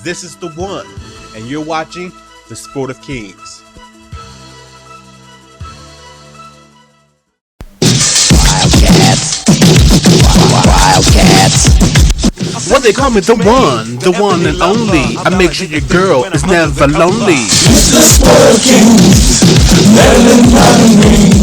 This is TheWon, and you're watching The Sport of Kings. Wildcats. What they call me, TheWon, the one and only. I make sure your girl is never lonely. It's the Sport of Kings, letting out of me.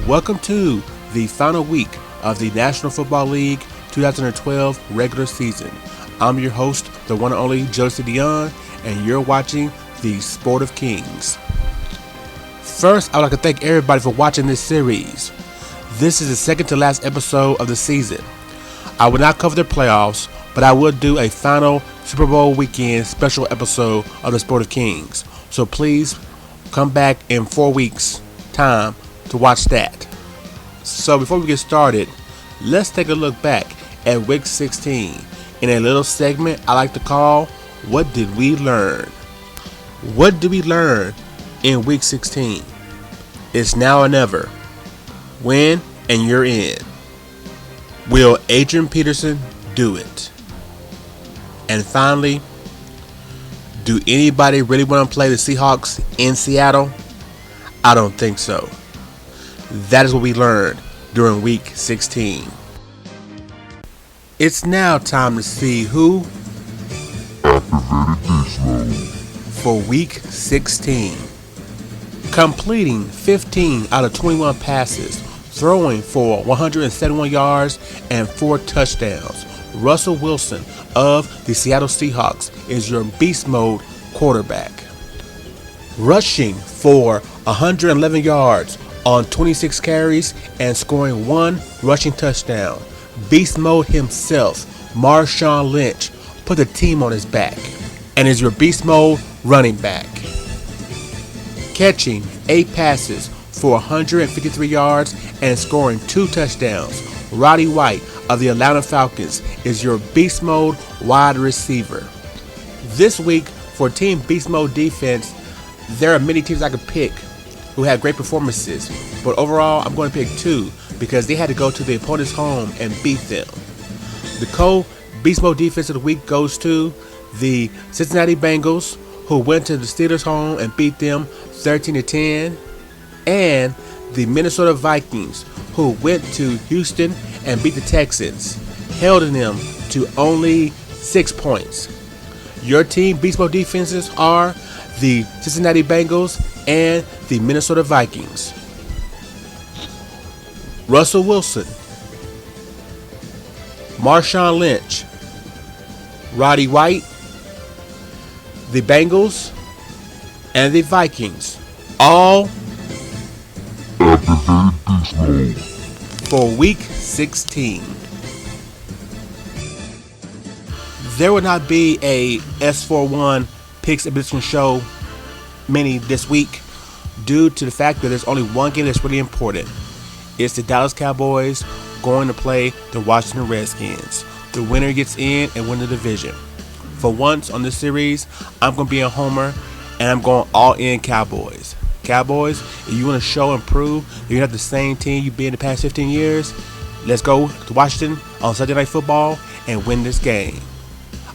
Welcome to the final week of the National Football League 2012 regular season. I'm your host, the one and only Jodecideion, and you're watching The Sport of Kings. First, I would like to thank everybody for watching this series. This is the second to last episode of the season. I will not cover the playoffs, but I will do a final Super Bowl weekend special episode of The Sport of Kings. So please come back in 4 weeks' time to watch that. So before we get started, let's take a look back at week 16 in a little segment I like to call What Did We Learn? What did we learn in week 16? It's now or never. Win and you're in. Will Adrian Peterson do it? And finally, do anybody really want to play the Seahawks in Seattle? I don't think so. That is what we learned during week 16. It's now time to see who for week 16. Completing 15 out of 21 passes, throwing for 171 yards and 4 touchdowns. Russell Wilson of the Seattle Seahawks is your beast mode quarterback. Rushing for 111 yards on 26 carries and scoring 1 rushing touchdown. Beast mode himself, Marshawn Lynch, put the team on his back and is your beast mode running back. Catching 8 passes for 153 yards and scoring 2 touchdowns. Roddy White of the Atlanta Falcons is your beast mode wide receiver. This week for Team Beast Mode defense, there are many teams I could pick who had great performances, but overall I'm going to pick 2 because they had to go to the opponent's home and beat them. The co-Beast Mode defense of the week goes to the Cincinnati Bengals, who went to the Steelers' home and beat them 13-10, and the Minnesota Vikings, who went to Houston and beat the Texans, holding them to only 6 points. Your team Beast Mode defenses are the Cincinnati Bengals and the Minnesota Vikings. Russell Wilson, Marshawn Lynch, Roddy White, the Bengals, and the Vikings, all for week 16. There will not be a S4Y Picks and Prediction Show mini this week due to the fact that there's only one game that's really important. It's the Dallas Cowboys going to play the Washington Redskins. The winner gets in and win the division. For once on this series, I'm going to be a homer, and I'm going all in Cowboys. Cowboys, if you want to show and prove that you're not the same team you've been in the past 15 years, let's go to Washington on Sunday Night Football and win this game.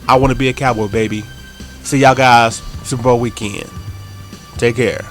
I want to be a Cowboy, baby. See y'all guys Super Bowl weekend. Take care.